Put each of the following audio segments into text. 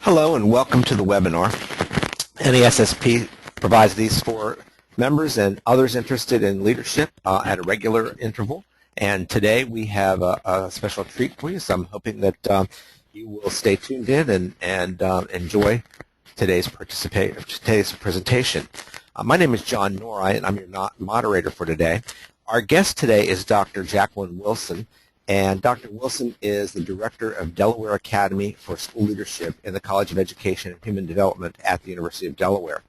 Hello and welcome to the webinar. NASSP provides these for members and others interested in leadership at a regular interval. And today we have a special treat for you, so I'm hoping that you will stay tuned in and enjoy today's presentation. My name is John Norrie, and I'm your moderator for today. Our guest today is Dr. Jacquelyn Wilson. And Dr. Wilson is the Director of Delaware Academy for School Leadership in the College of Education and Human Development at the University of Delaware.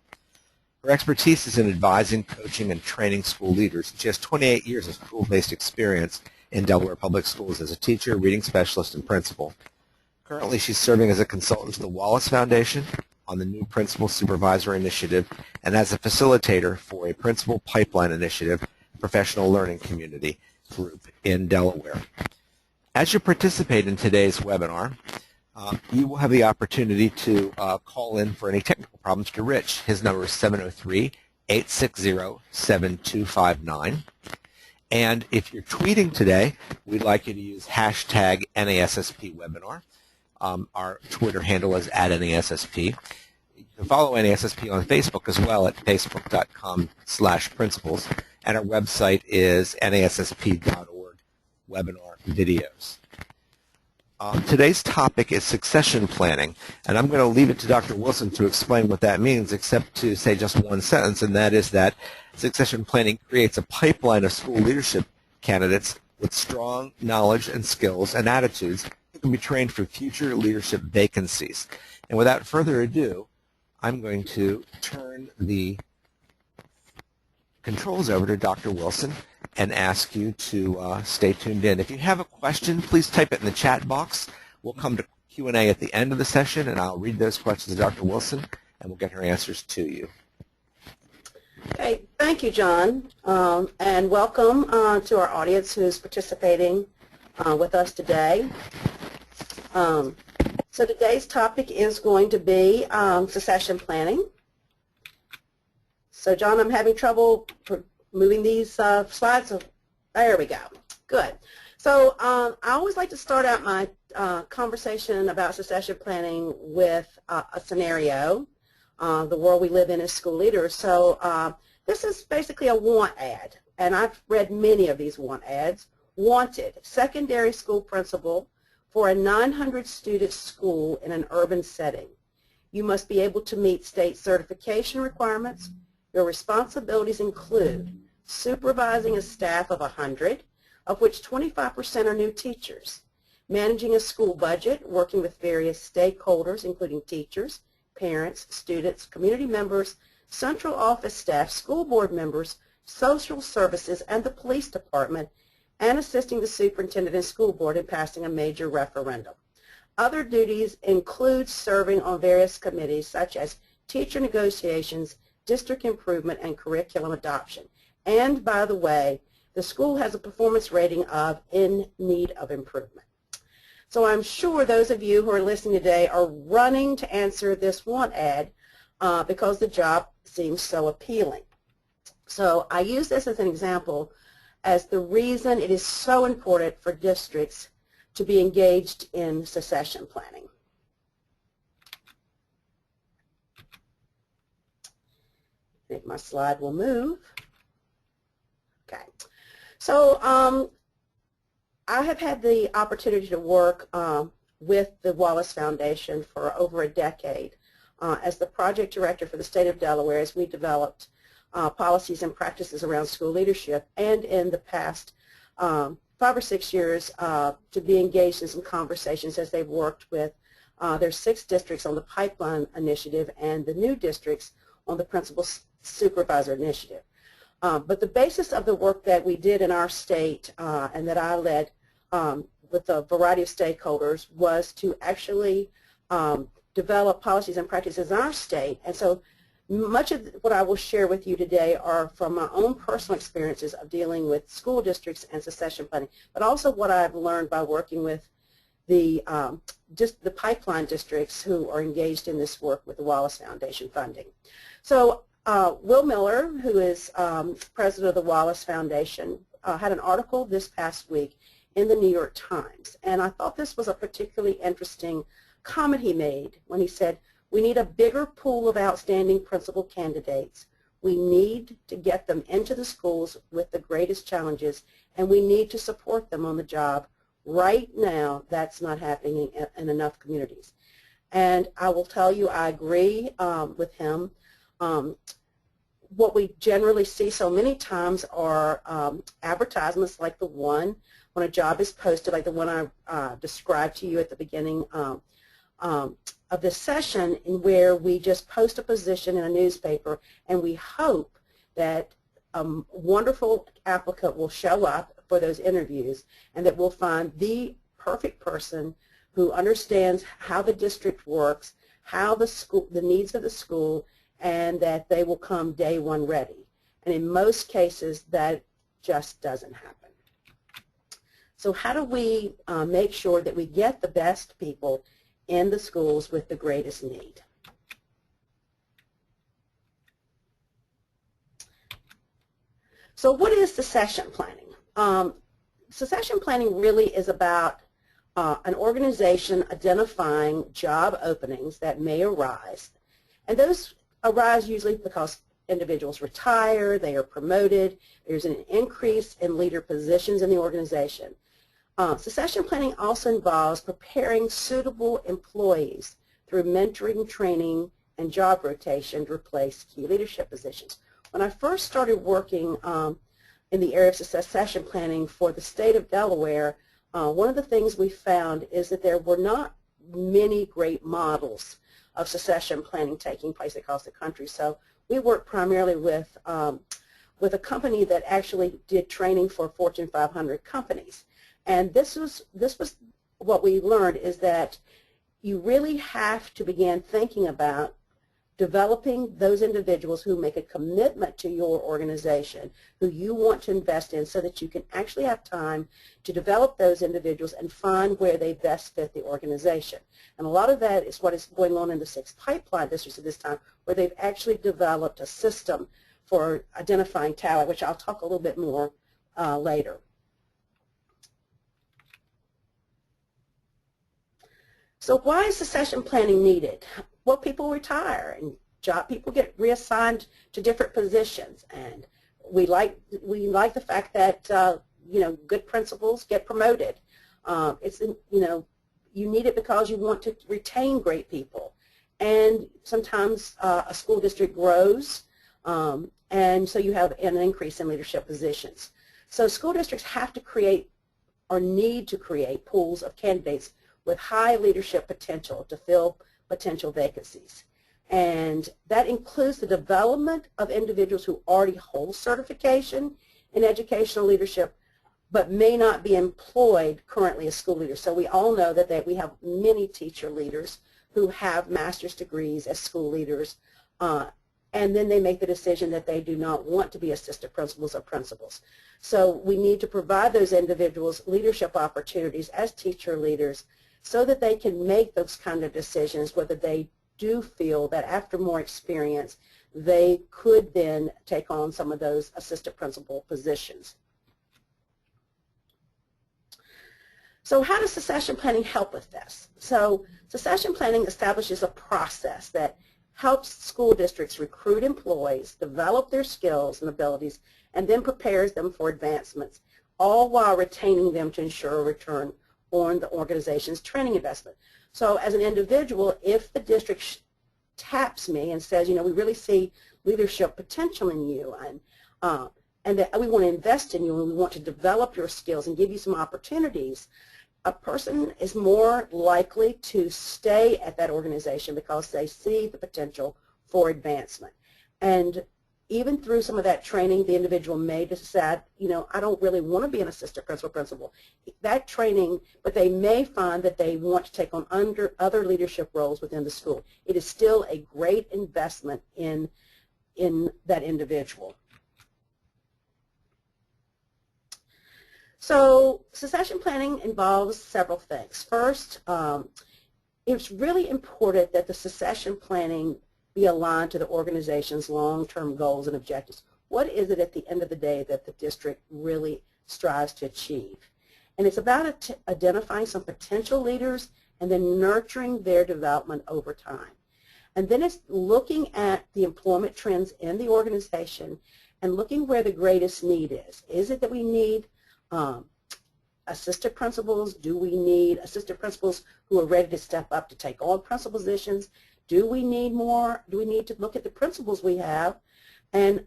Her expertise is in advising, coaching, and training school leaders. She has 28 years of school-based experience in Delaware Public Schools as a teacher, reading specialist, and principal. Currently, she's serving as a consultant to the Wallace Foundation on the new Principal Supervisor Initiative and as a facilitator for a Principal Pipeline Initiative professional learning community group in Delaware. As you participate in today's webinar, you will have the opportunity to call in for any technical problems to Rich. His number is 703-860-7259. And if you're tweeting today, we'd like you to use hashtag NASSPwebinar. Our Twitter handle is @NASSP. You can follow NASSP on Facebook as well at facebook.com/principals. And our website is nassp.org, webinar videos. Today's topic is succession planning, and I'm going to leave it to Dr. Wilson to explain what that means, except to say just one sentence, and that is that succession planning creates a pipeline of school leadership candidates with strong knowledge and skills and attitudes who can be trained for future leadership vacancies. And without further ado, I'm going to turn the controls over to Dr. Wilson and ask you to stay tuned in. If you have a question, please type it in the chat box. We'll come to Q&A at the end of the session, and I'll read those questions to Dr. Wilson, and we'll get her answers to you. Okay, thank you, John, and welcome to our audience who's participating with us today. So today's topic is going to be succession planning. So, John, I'm having trouble moving these slides. So there we go. Good. So I always like to start out my conversation about succession planning with a scenario. The world we live in as school leaders. So this is basically a want ad, and I've read many of these want ads. Wanted, secondary school principal for a 900-student school in an urban setting. You must be able to meet state certification requirements. Your responsibilities include supervising a staff of 100, of which 25% are new teachers, managing a school budget, working with various stakeholders, including teachers, parents, students, community members, central office staff, school board members, social services, and the police department, and assisting the superintendent and school board in passing a major referendum. Other duties include serving on various committees such as teacher negotiations, district improvement, and curriculum adoption. And by the way, the school has a performance rating of in need of improvement. So I'm sure those of you who are listening today are running to answer this want ad because the job seems so appealing. So I use this as an example as the reason it is so important for districts to be engaged in succession planning. I think my slide will move. Okay. So I have had the opportunity to work with the Wallace Foundation for over a decade as the project director for the state of Delaware as we developed policies and practices around school leadership, and in the past 5 or 6 years to be engaged in some conversations as they've worked with their 6 districts on the Pipeline Initiative and the new districts on the Principal Supervisor Initiative. But the basis of the work that we did in our state and that I led with a variety of stakeholders was to actually develop policies and practices in our state. And so much of what I will share with you today are from my own personal experiences of dealing with school districts and succession planning, but also what I've learned by working with the pipeline districts who are engaged in this work with the Wallace Foundation funding. So Will Miller, who is president of the Wallace Foundation, had an article this past week in the New York Times, and I thought this was a particularly interesting comment he made when he said, we need a bigger pool of outstanding principal candidates. We need to get them into the schools with the greatest challenges, and we need to support them on the job. Right now, that's not happening in enough communities. And I will tell you, I agree with him. What we generally see so many times are advertisements like the one when a job is posted, like the one I described to you at the beginning of this session, in where we just post a position in a newspaper and we hope that a wonderful applicant will show up for those interviews and that we'll find the perfect person who understands how the district works, how the needs of the school, and that they will come day one ready. And in most cases, that just doesn't happen. So how do we make sure that we get the best people in the schools with the greatest need? So what is succession planning? Succession planning really is about an organization identifying job openings that may arise. And those arise usually because individuals retire, they are promoted, there's an increase in leader positions in the organization. Succession planning also involves preparing suitable employees through mentoring, training, and job rotation to replace key leadership positions. When I first started working in the area of succession planning for the state of Delaware, one of the things we found is that there were not many great models of succession planning taking place across the country. So we worked primarily with a company that actually did training for Fortune 500 companies. And this was what we learned, is that you really have to begin thinking about developing those individuals who make a commitment to your organization, who you want to invest in, so that you can actually have time to develop those individuals and find where they best fit the organization. And a lot of that is what is going on in the 6 pipeline districts at this time, where they've actually developed a system for identifying talent, which I'll talk a little bit more later. So why is succession planning needed? Well, people retire and people get reassigned to different positions, and we like the fact that good principals get promoted. You need it because you want to retain great people, and sometimes a school district grows, and so you have an increase in leadership positions. So school districts have to create or need to create pools of candidates with high leadership potential to fill potential vacancies. And that includes the development of individuals who already hold certification in educational leadership but may not be employed currently as school leaders. So we all know that we have many teacher leaders who have master's degrees as school leaders, and then they make the decision that they do not want to be assistant principals or principals. So we need to provide those individuals leadership opportunities as teacher leaders so that they can make those kind of decisions, whether they do feel that after more experience they could then take on some of those assistant principal positions. So how does succession planning help with this? So succession planning establishes a process that helps school districts recruit employees, develop their skills and abilities, and then prepares them for advancements, all while retaining them to ensure a return on the organization's training investment. So as an individual, if the district taps me and says, we really see leadership potential in you, and that we want to invest in you and we want to develop your skills and give you some opportunities, a person is more likely to stay at that organization because they see the potential for advancement. And even through some of that training, the individual may decide, I don't really want to be an assistant principal. That training, but they may find that they want to take on other leadership roles within the school. It is still a great investment in that individual. So succession planning involves several things. First, it's really important that the succession planning be aligned to the organization's long-term goals and objectives. What is it at the end of the day that the district really strives to achieve? And it's about identifying some potential leaders and then nurturing their development over time. And then it's looking at the employment trends in the organization and looking where the greatest need is. Is it that we need assistant principals? Do we need assistant principals who are ready to step up to take on principal positions? Do we need more? Do we need to look at the principals we have and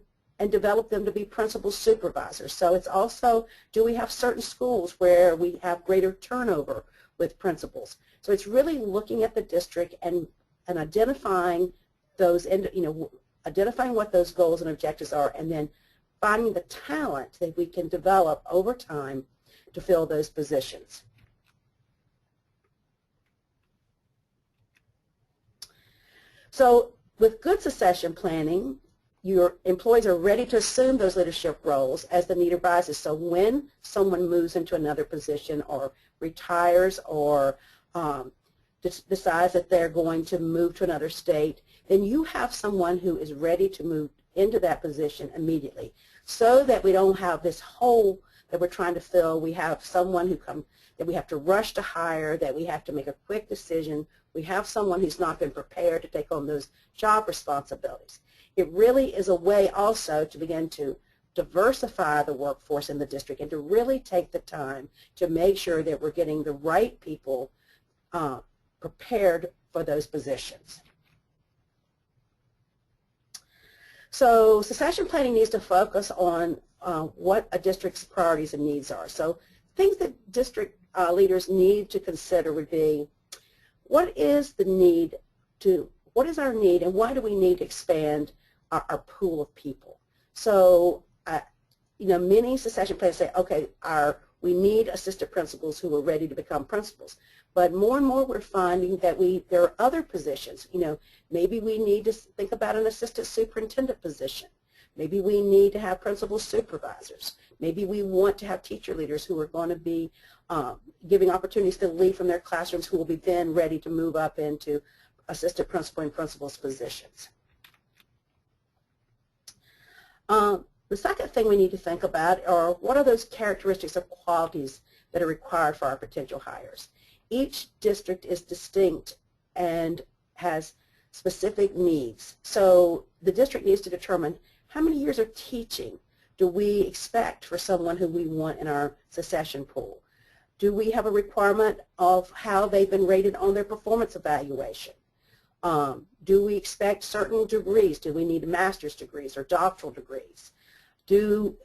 develop them to be principal supervisors? So it's also, do we have certain schools where we have greater turnover with principals? So it's really looking at the district and identifying those, identifying what those goals and objectives are, and then finding the talent that we can develop over time to fill those positions. So with good succession planning, your employees are ready to assume those leadership roles as the need arises. So when someone moves into another position or retires or decides that they're going to move to another state, then you have someone who is ready to move into that position immediately, so that we don't have this hole that we're trying to fill. We have someone that we have to rush to hire, that we have to make a quick decision. We have someone who's not been prepared to take on those job responsibilities. It really is a way also to begin to diversify the workforce in the district and to really take the time to make sure that we're getting the right people prepared for those positions. So succession planning needs to focus on what a district's priorities and needs are. So things that district leaders need to consider would be, what is our need and why do we need to expand our pool of people? So many succession plans say, okay, we need assistant principals who are ready to become principals. But more and more we're finding that there are other positions. Maybe we need to think about an assistant superintendent position. Maybe we need to have principal supervisors. Maybe we want to have teacher leaders who are going to be giving opportunities to lead from their classrooms, who will be then ready to move up into assistant principal and principal's positions. The second thing we need to think about are, what are those characteristics or qualities that are required for our potential hires? Each district is distinct and has specific needs. So the district needs to determine, how many years of teaching do we expect for someone who we want in our succession pool? Do we have a requirement of how they've been rated on their performance evaluation? Do we expect certain degrees? Do we need master's degrees or doctoral degrees?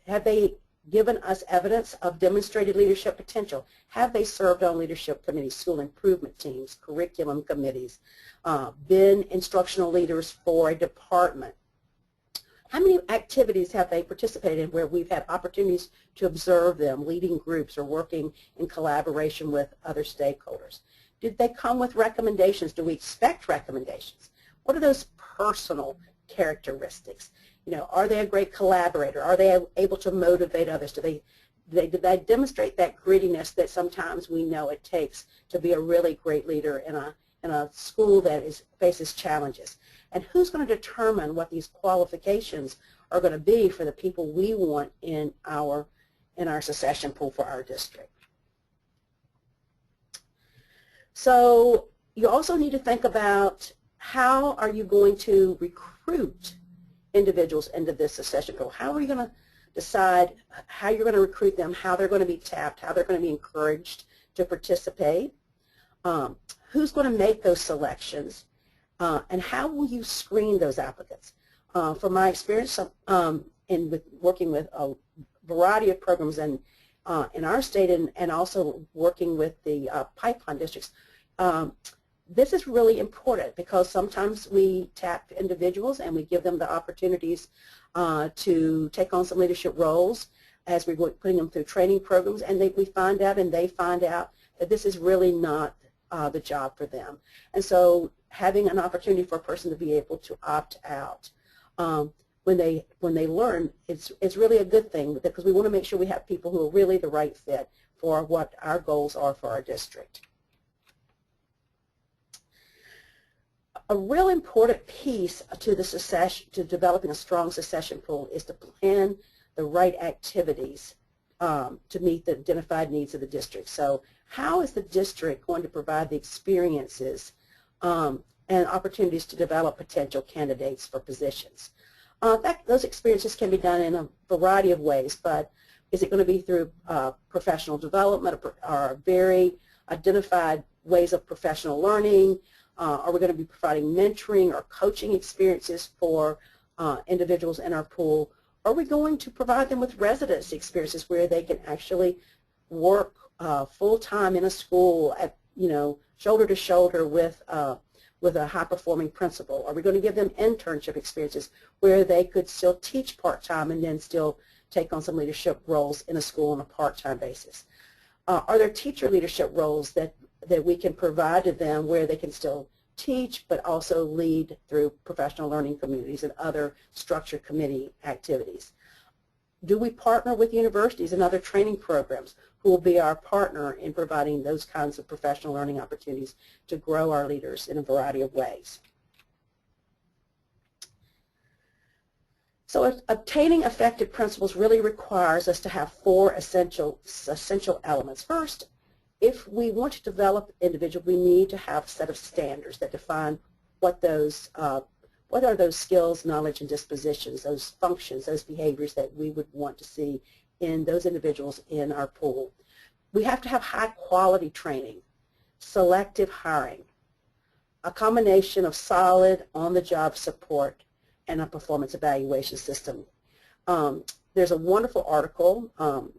Have they given us evidence of demonstrated leadership potential? Have they served on leadership committees, school improvement teams, curriculum committees, been instructional leaders for a department? How many activities have they participated in where we've had opportunities to observe them, leading groups or working in collaboration with other stakeholders? Did they come with recommendations? Do we expect recommendations? What are those personal characteristics? Are they a great collaborator? Are they able to motivate others? Did they demonstrate that grittiness that sometimes we know it takes to be a really great leader in a school that faces challenges? And who's going to determine what these qualifications are going to be for the people we want in our succession pool for our district? So you also need to think about, how are you going to recruit individuals into this succession pool? How are you going to decide how you're going to recruit them, how they're going to be tapped, how they're going to be encouraged to participate? Who's going to make those selections? And how will you screen those applicants? From my experience with working with a variety of programs in our state and also working with the pipeline districts, this is really important, because sometimes we tap individuals and we give them the opportunities to take on some leadership roles as we're putting them through training programs, and we find out and they find out that this is really not the job for them. And so having an opportunity for a person to be able to opt out when they learn, it's really a good thing, because we want to make sure we have people who are really the right fit for what our goals are for our district. A real important piece to developing a strong succession pool is to plan the right activities to meet the identified needs of the district. So how is the district going to provide the experiences and opportunities to develop potential candidates for positions? Those experiences can be done in a variety of ways, but is it going to be through professional development or very identified ways of professional learning? Are we going to be providing mentoring or coaching experiences for individuals in our pool? Are we going to provide them with residency experiences where they can actually work full-time in a school at, shoulder to shoulder with a high-performing principal? Are we going to give them internship experiences where they could still teach part-time and then still take on some leadership roles in a school on a part-time basis? Are there teacher leadership roles that we can provide to them where they can still teach but also lead through professional learning communities and other structured committee activities? Do we partner with universities and other training programs who will be our partner in providing those kinds of professional learning opportunities to grow our leaders in a variety of ways? So obtaining effective principals really requires us to have four essential elements. First, if we want to develop individuals, we need to have a set of standards that define what are those skills, knowledge, and dispositions, those functions, those behaviors that we would want to see in those individuals in our pool. We have to have high-quality training, selective hiring, a combination of solid on-the-job support, and a performance evaluation system. There's a wonderful article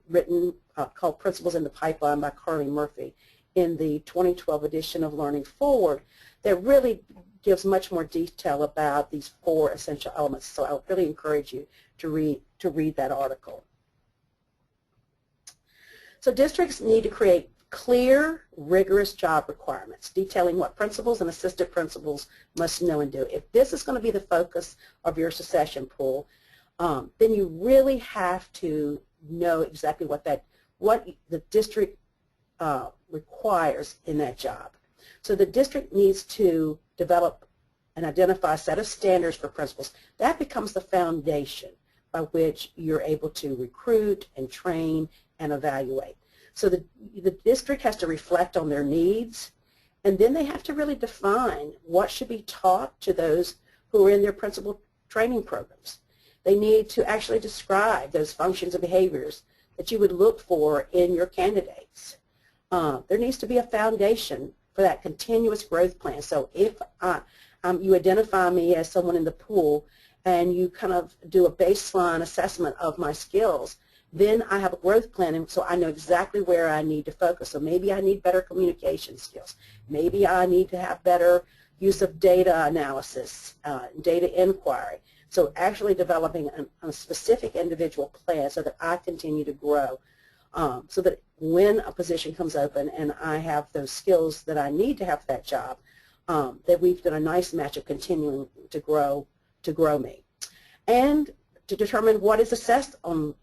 written called Principles in the Pipeline by Carly Murphy in the 2012 edition of Learning Forward that really gives much more detail about these four essential elements. So I really encourage you to read that article. So districts need to create clear, rigorous job requirements detailing what principals and assistant principals must know and do. If this is going to be the focus of your succession pool, then you really have to know exactly what the district requires in that job. So the district needs to develop and identify a set of standards for principals. That becomes the foundation by which you're able to recruit and train and evaluate. So the district has to reflect on their needs, and then they have to really define what should be taught to those who are in their principal training programs. They need to actually describe those functions and behaviors that you would look for in your candidates. There needs to be a foundation for that continuous growth plan. So if you identify me as someone in the pool and you kind of do a baseline assessment of my skills, then I have a growth plan, and so I know exactly where I need to focus. So maybe I need better communication skills. Maybe I need to have better use of data analysis, data inquiry. So actually developing a specific individual plan so that I continue to grow, so that when a position comes open and I have those skills that I need to have for that job, that we've done a nice match of continuing to grow me. And to determine what is assessed on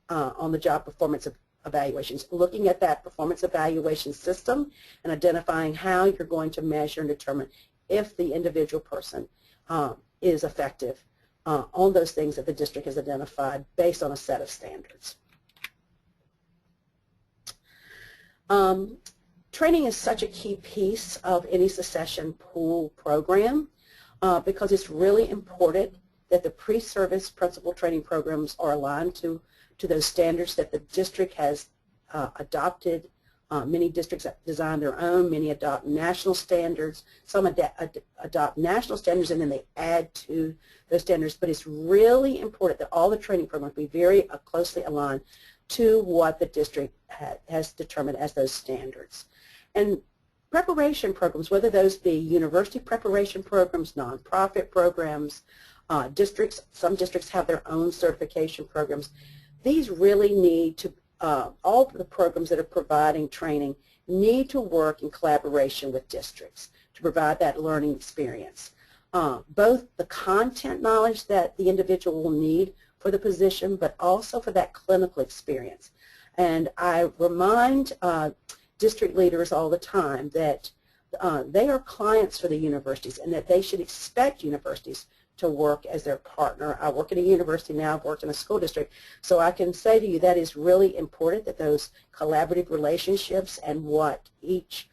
the job performance evaluations, looking at that performance evaluation system and identifying how you're going to measure and determine if the individual person is effective on those things that the district has identified based on a set of standards. Training is such a key piece of any succession pool program because it's really important that the pre-service principal training programs are aligned to those standards that the district has adopted. Many districts design their own, many adopt national standards, some adopt national standards and then they add to those standards, but it's really important that all the training programs be very closely aligned to what the district has determined as those standards. And preparation programs, whether those be university preparation programs, nonprofit programs, some districts have their own certification programs. These really need to, all the programs that are providing training need to work in collaboration with districts to provide that learning experience. Both the content knowledge that the individual will need for the position, but also for that clinical experience. And I remind district leaders all the time that they are clients for the universities and that they should expect universities to work as their partner. I work at a university now, I've worked in a school district, so I can say to you that is really important, that those collaborative relationships and what each,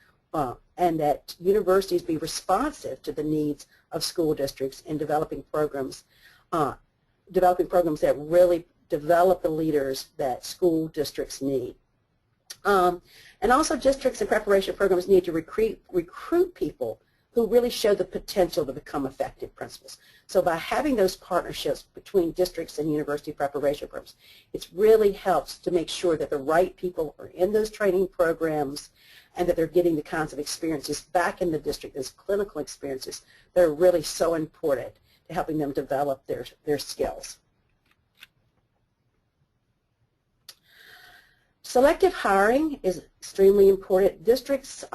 and that universities be responsive to the needs of school districts in developing programs that really develop the leaders that school districts need. And also districts and preparation programs need to recruit people who really show the potential to become effective principals. So by having those partnerships between districts and university preparation programs, it really helps to make sure that the right people are in those training programs and that they're getting the kinds of experiences back in the district, those clinical experiences that are really so important to helping them develop their skills. Selective hiring is extremely important. Districts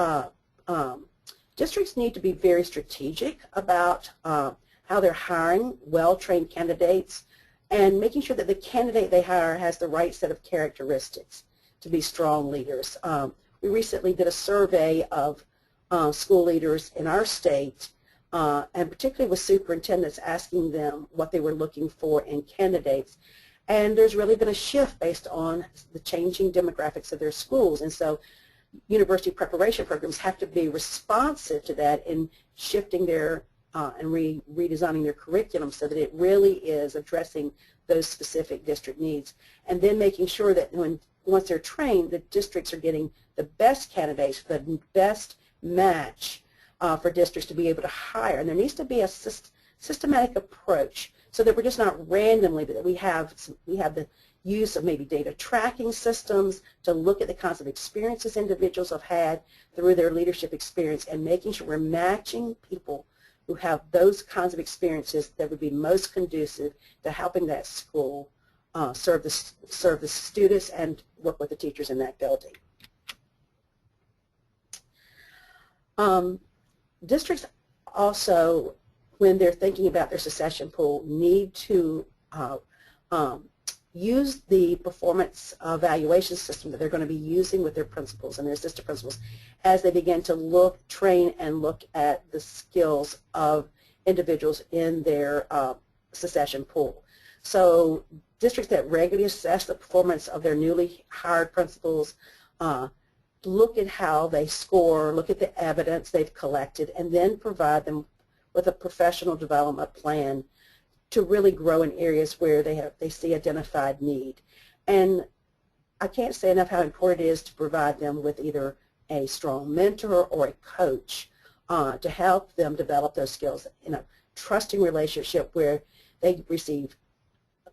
need to be very strategic about how they're hiring well-trained candidates and making sure that the candidate they hire has the right set of characteristics to be strong leaders. We recently did a survey of school leaders in our state, and particularly with superintendents, asking them what they were looking for in candidates. And there's really been a shift based on the changing demographics of their schools. And so university preparation programs have to be responsive to that in shifting their and redesigning their curriculum so that it really is addressing those specific district needs. And then making sure that once they're trained, the districts are getting the best candidates, the best match for districts to be able to hire. And there needs to be a systematic approach so that we're just not randomly, but that we have the use of maybe data tracking systems to look at the kinds of experiences individuals have had through their leadership experience and making sure we're matching people who have those kinds of experiences that would be most conducive to helping that school serve the students and work with the teachers in that building. Districts also, when they're thinking about their succession pool, need to use the performance evaluation system that they're going to be using with their principals and their assistant principals as they begin to train and look at the skills of individuals in their succession pool. So districts that regularly assess the performance of their newly hired principals look at how they score, look at the evidence they've collected, and then provide them with a professional development plan to really grow in areas where they see identified need. And I can't say enough how important it is to provide them with either a strong mentor or a coach to help them develop those skills in a trusting relationship where they receive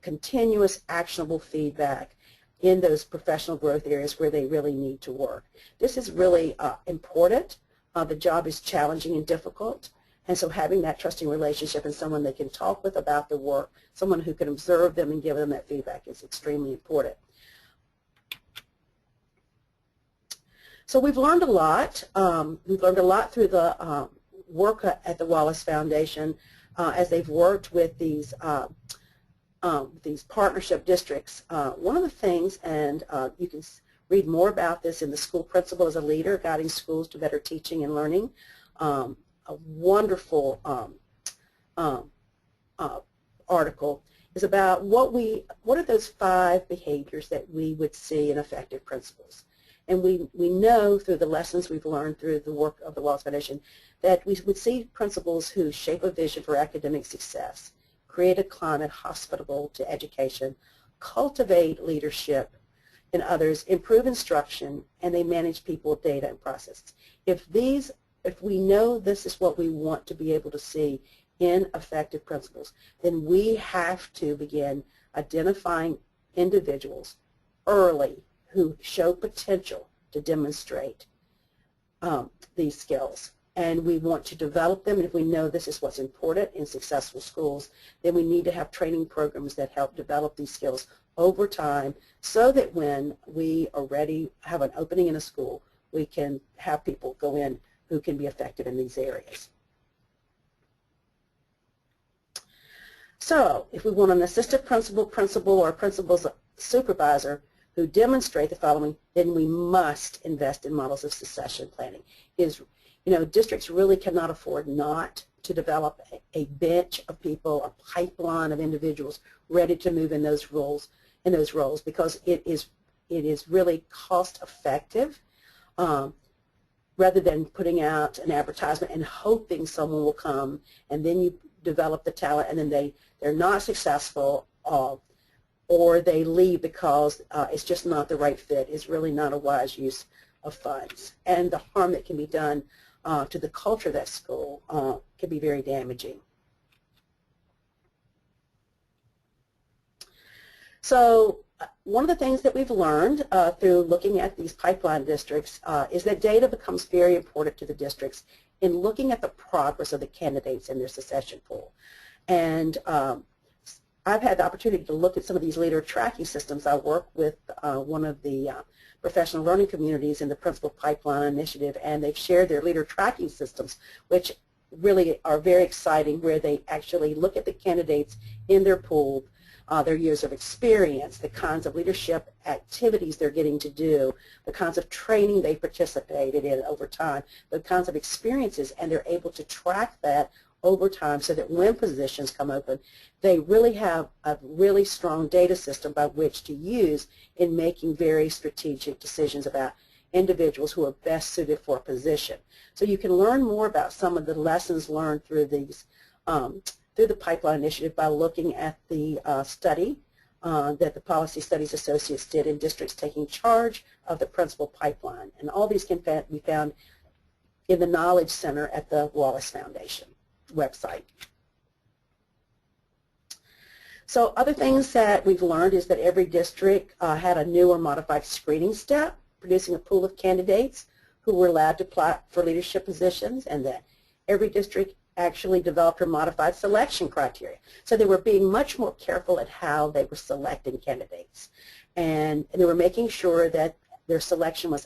continuous actionable feedback in those professional growth areas where they really need to work. This is really important. The job is challenging and difficult. And so having that trusting relationship and someone they can talk with about the work, someone who can observe them and give them that feedback is extremely important. So we've learned a lot. We've learned a lot through the work at the Wallace Foundation as they've worked with these partnership districts. One of the things, and you can read more about this in the School Principal as a Leader, Guiding Schools to Better Teaching and Learning, a wonderful article is about what are those 5 behaviors that we would see in effective principals. And we know through the lessons we've learned through the work of the Wallace Foundation that we would see principals who shape a vision for academic success, create a climate hospitable to education, cultivate leadership in others, improve instruction, and they manage people, data, and processes. If we know this is what we want to be able to see in effective principals, then we have to begin identifying individuals early who show potential to demonstrate these skills. And we want to develop them, and if we know this is what's important in successful schools, then we need to have training programs that help develop these skills over time so that when we already have an opening in a school, we can have people go in who can be effective in these areas. So if we want an assistant principal, or a principal's supervisor who demonstrate the following, then we must invest in models of succession planning. Districts really cannot afford not to develop a bench of people, a pipeline of individuals ready to move in those roles, because it is really cost effective, rather than putting out an advertisement and hoping someone will come, and then you develop the talent and then they're not successful, or they leave because it's just not the right fit. It's really not a wise use of funds. And the harm that can be done to the culture of that school can be very damaging. So one of the things that we've learned through looking at these pipeline districts is that data becomes very important to the districts in looking at the progress of the candidates in their succession pool. And I've had the opportunity to look at some of these leader tracking systems. I work with one of the professional learning communities in the Principal Pipeline Initiative, and they've shared their leader tracking systems, which really are very exciting, where they actually look at the candidates in their pool, their years of experience, the kinds of leadership activities they're getting to do, the kinds of training they participated in over time, the kinds of experiences, and they're able to track that over time so that when positions come open, they really have a really strong data system by which to use in making very strategic decisions about individuals who are best suited for a position. So you can learn more about some of the lessons learned through these through the Pipeline Initiative by looking at the study that the Policy Studies Associates did in districts taking charge of the Principal Pipeline. And all these can be found in the Knowledge Center at the Wallace Foundation website. So other things that we've learned is that every district had a new or modified screening step, producing a pool of candidates who were allowed to apply for leadership positions, and that every district actually developed or modified selection criteria. So they were being much more careful at how they were selecting candidates. And they were making sure that their selection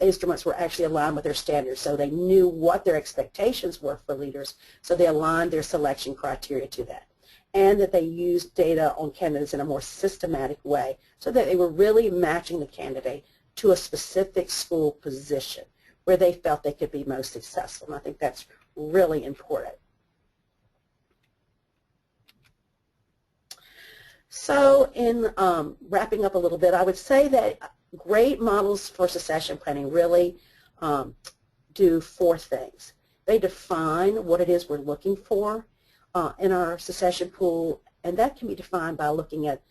instruments were actually aligned with their standards. So they knew what their expectations were for leaders, so they aligned their selection criteria to that. And that they used data on candidates in a more systematic way so that they were really matching the candidate to a specific school position where they felt they could be most successful. And I think that's really important. So in wrapping up a little bit, I would say that great models for succession planning really do four things. They define what it is we're looking for in our succession pool, and that can be defined by looking at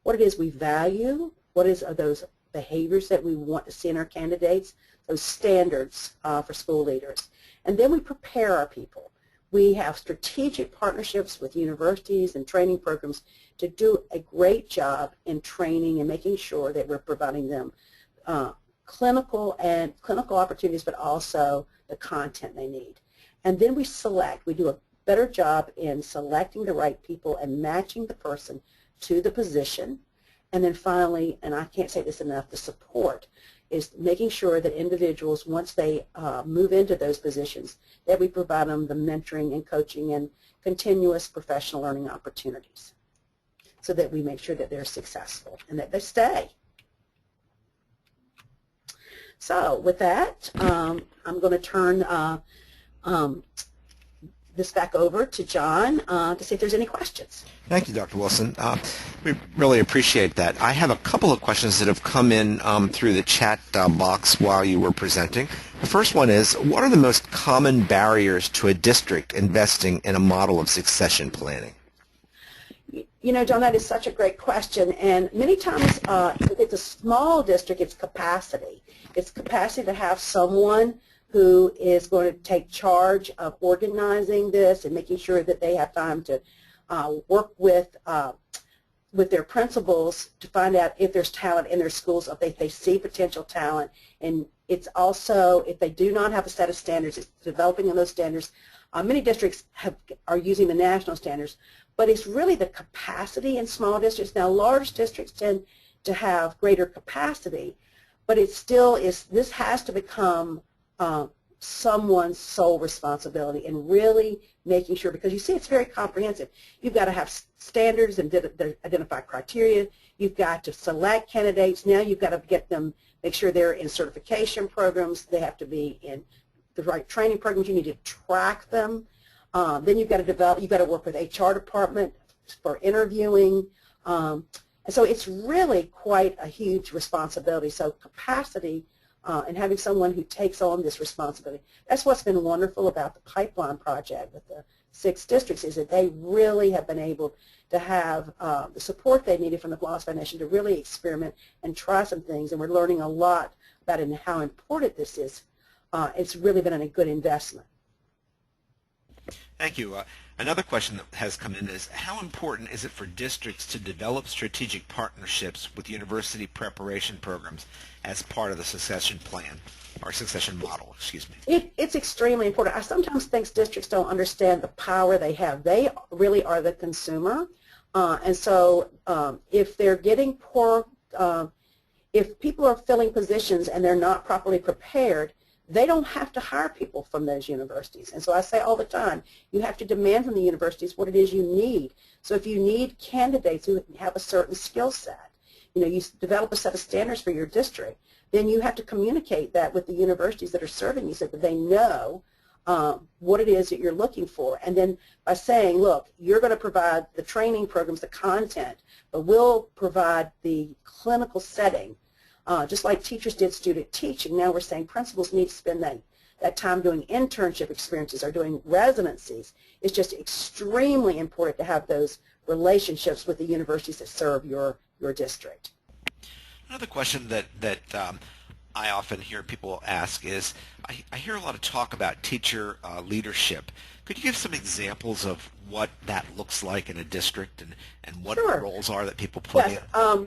what it is we value, what are those behaviors that we want to see in our candidates, those standards for school leaders. And then we prepare our people. We have strategic partnerships with universities and training programs to do a great job in training and making sure that we're providing them clinical opportunities, but also the content they need. And then we select. We do a better job in selecting the right people and matching the person to the position. And then finally, and I can't say this enough, the support is making sure that individuals, once they move into those positions, that we provide them the mentoring and coaching and continuous professional learning opportunities so that we make sure that they're successful and that they stay. So with that, I'm going to turn this back over to John to see if there's any questions. Thank you, Dr. Wilson. We really appreciate that. I have a couple of questions that have come in through the chat box while you were presenting. The first one is, what are the most common barriers to a district investing in a model of succession planning? You know, John, that is such a great question. And many times, if it's a small district, it's capacity. It's capacity to have someone who is going to take charge of organizing this and making sure that they have time to work with their principals to find out if there's talent in their schools, if they see potential talent. And it's also, if they do not have a set of standards, it's developing on those standards. Many districts are using the national standards, but it's really the capacity in small districts. Now, large districts tend to have greater capacity, but it still is, this has to become someone's sole responsibility, and really making sure, because you see it's very comprehensive. You've got to have standards and identify criteria. You've got to select candidates. Now you've got to get them, make sure they're in certification programs. They have to be in the right training programs. You need to track them. Then you've got to work with HR department for interviewing. And so it's really quite a huge responsibility. So capacity and having someone who takes on this responsibility. That's what's been wonderful about the pipeline project with the 6 districts, is that they really have been able to have the support they needed from the Wallace Foundation to really experiment and try some things. And we're learning a lot about it and how important this is. It's really been a good investment. Thank you. Another question that has come in is, how important is it for districts to develop strategic partnerships with university preparation programs as part of the succession plan, or succession model, excuse me? It's extremely important. I sometimes think districts don't understand the power they have. They really are the consumer. And so if they're getting poor, if people are filling positions and they're not properly prepared, they don't have to hire people from those universities. And so I say all the time, you have to demand from the universities what it is you need. So if you need candidates who have a certain skill set, you develop a set of standards for your district, then you have to communicate that with the universities that are serving you so that they know what it is that you're looking for. And then by saying, look, you're going to provide the training programs, the content, but we'll provide the clinical setting. Just like teachers did student teaching, now we're saying principals need to spend that time doing internship experiences or doing residencies. It's just extremely important to have those relationships with the universities that serve your district. Another question that I often hear people ask is, I hear a lot of talk about teacher leadership. Could you give some examples of what that looks like in a district and what Sure. the roles are that people play? Yes.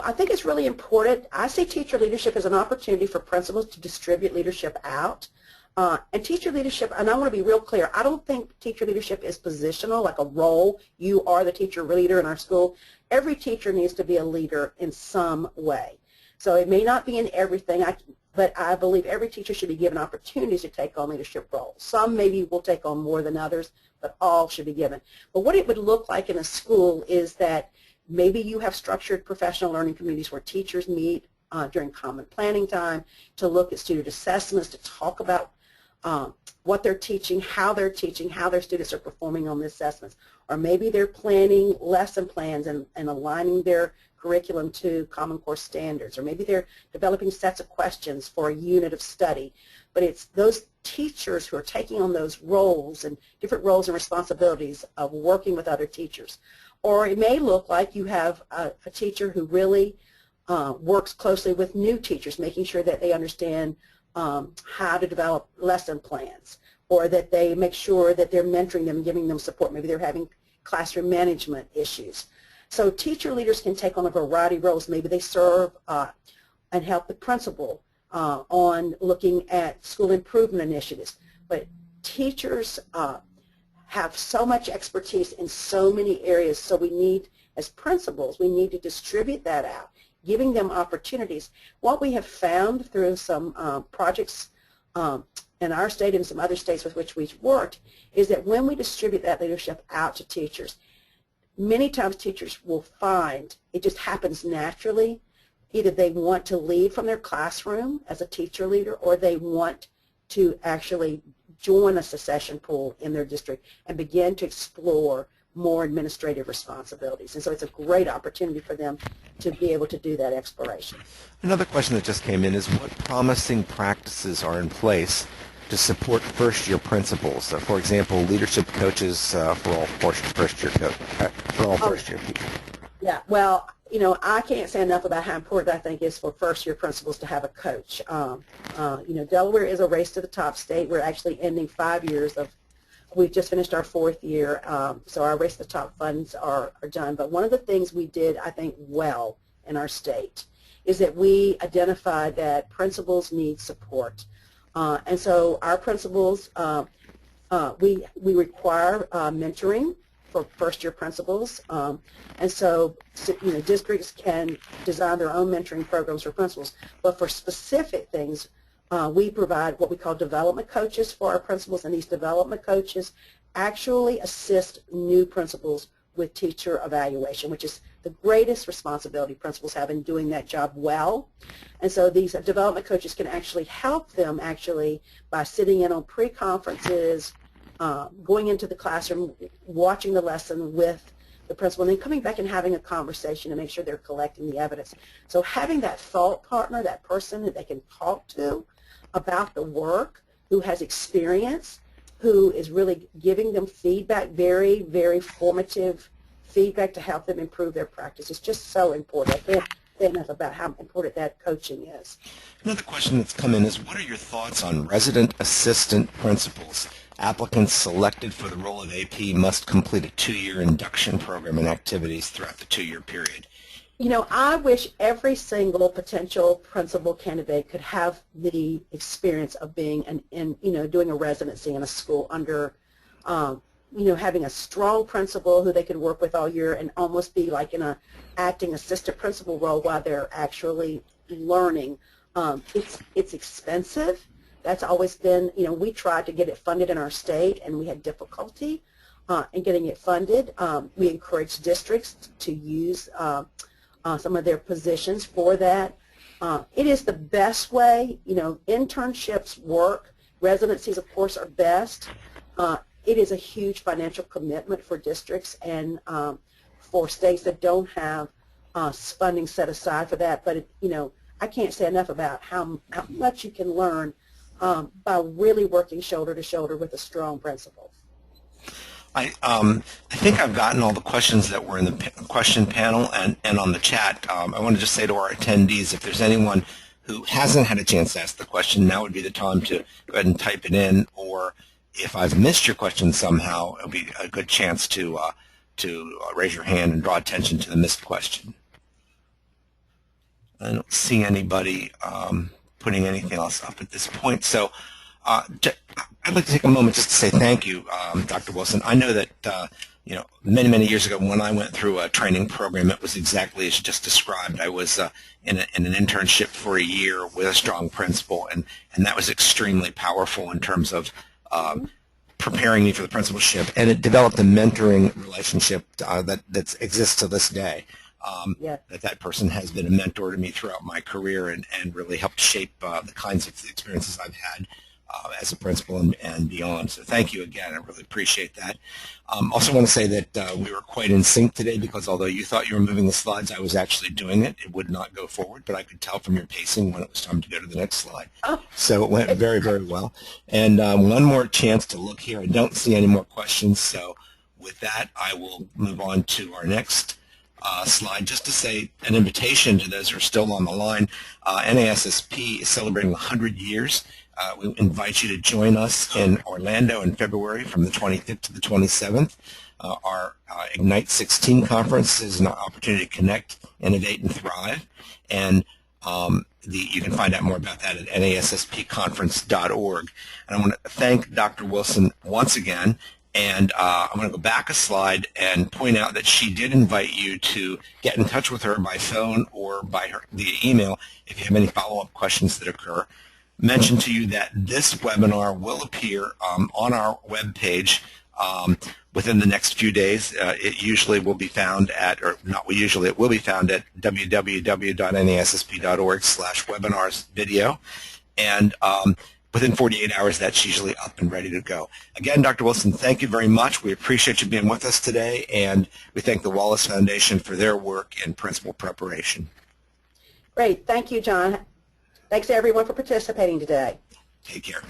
I think it's really important. I see teacher leadership as an opportunity for principals to distribute leadership out. And teacher leadership, and I want to be real clear, I don't think teacher leadership is positional, like a role. You are the teacher leader in our school. Every teacher needs to be a leader in some way. So it may not be in everything, but I believe every teacher should be given opportunities to take on leadership roles. Some maybe will take on more than others, but all should be given. But what it would look like in a school is that maybe you have structured professional learning communities where teachers meet during common planning time to look at student assessments, to talk about what they're teaching, how their students are performing on the assessments. Or maybe they're planning lesson plans and aligning their curriculum to Common Core standards. Or maybe they're developing sets of questions for a unit of study. But it's those teachers who are taking on those roles and different roles and responsibilities of working with other teachers. Or it may look like you have a teacher who really works closely with new teachers, making sure that they understand how to develop lesson plans, or that they make sure that they're mentoring them and giving them support. Maybe they're having classroom management issues. So teacher leaders can take on a variety of roles. Maybe they serve and help the principal on looking at school improvement initiatives. But teachers have so much expertise in so many areas, so we need, as principals, we need to distribute that out, giving them opportunities. What we have found through some projects in our state and some other states with which we've worked is that when we distribute that leadership out to teachers, many times teachers will find it just happens naturally. Either they want to lead from their classroom as a teacher leader, or they want to actually join a succession pool in their district and begin to explore more administrative responsibilities. And so it's a great opportunity for them to be able to do that exploration. Another question that just came in is, what promising practices are in place to support first-year principals? For example, leadership coaches for all first-year people. Yeah, well, I can't say enough about how important I think it is for first-year principals to have a coach. Delaware is a race to the top state. We're actually ending 5 years of, we've just finished our 4th year, so our race to the top funds are done. But one of the things we did, I think, well in our state is that we identified that principals need support. And so our principals, we require mentoring for first-year principals, and so districts can design their own mentoring programs for principals. But for specific things, we provide what we call development coaches for our principals, and these development coaches actually assist new principals with teacher evaluation, which is the greatest responsibility principals have in doing that job well. And so these development coaches can actually help them by sitting in on pre-conferences, going into the classroom, watching the lesson with the principal, and then coming back and having a conversation to make sure they're collecting the evidence. So having that thought partner, that person that they can talk to about the work, who has experience, who is really giving them feedback, very, very formative feedback to help them improve their practice. It's just so important. I can't say enough about how important that coaching is. Another question that's come in is, what are your thoughts on resident assistant principals? Applicants selected for the role of AP must complete a 2-year induction program and activities throughout the 2-year period. You know, I wish every single potential principal candidate could have the experience of being doing a residency in a school under, having a strong principal who they could work with all year and almost be like in a acting assistant principal role while they're actually learning. It's expensive. That's always been, we tried to get it funded in our state and we had difficulty in getting it funded. We encourage districts to use some of their positions for that. It is the best way. Internships work. Residencies, of course, are best. It is a huge financial commitment for districts and for states that don't have funding set aside for that. But, I can't say enough about how much you can learn by really working shoulder to shoulder with a strong principal. I think I've gotten all the questions that were in the question panel and on the chat. I want to just say to our attendees, if there's anyone who hasn't had a chance to ask the question, now would be the time to go ahead and type it in, or if I've missed your question somehow, it'll be a good chance to raise your hand and draw attention to the missed question. I don't see anybody putting anything else up at this point, so I'd like to take a moment just to say thank you, Dr. Wilson. I know that many years ago when I went through a training program, it was exactly as you just described. I was in an internship for a year with a strong principal, and that was extremely powerful in terms of preparing me for the principalship, and it developed a mentoring relationship that exists to this day. That person has been a mentor to me throughout my career and really helped shape the kinds of experiences I've had as a principal and beyond. So thank you again. I really appreciate that. Also want to say that we were quite in sync today, because although you thought you were moving the slides, I was actually doing it. It would not go forward, but I could tell from your pacing when it was time to go to the next slide. So it went very, very well. And one more chance to look here. I don't see any more questions. So with that, I will move on to our next slide, just to say an invitation to those who are still on the line. NASSP is celebrating 100 years. We invite you to join us in Orlando in February from the 25th to the 27th. Our Ignite 16 conference is an opportunity to connect, innovate, and thrive. And you can find out more about that at nasspconference.org. And I want to thank Dr. Wilson once again. And I'm going to go back a slide and point out that she did invite you to get in touch with her by phone or via email if you have any follow-up questions that occur. Mention to you that this webinar will appear on our webpage within the next few days. It usually will be found at, or not usually, it will be found at www.nassp.org/webinars video. And within 48 hours, that's usually up and ready to go. Again, Dr. Wilson, thank you very much. We appreciate you being with us today, and we thank the Wallace Foundation for their work in principal preparation. Great. Thank you, John. Thanks, everyone, for participating today. Take care.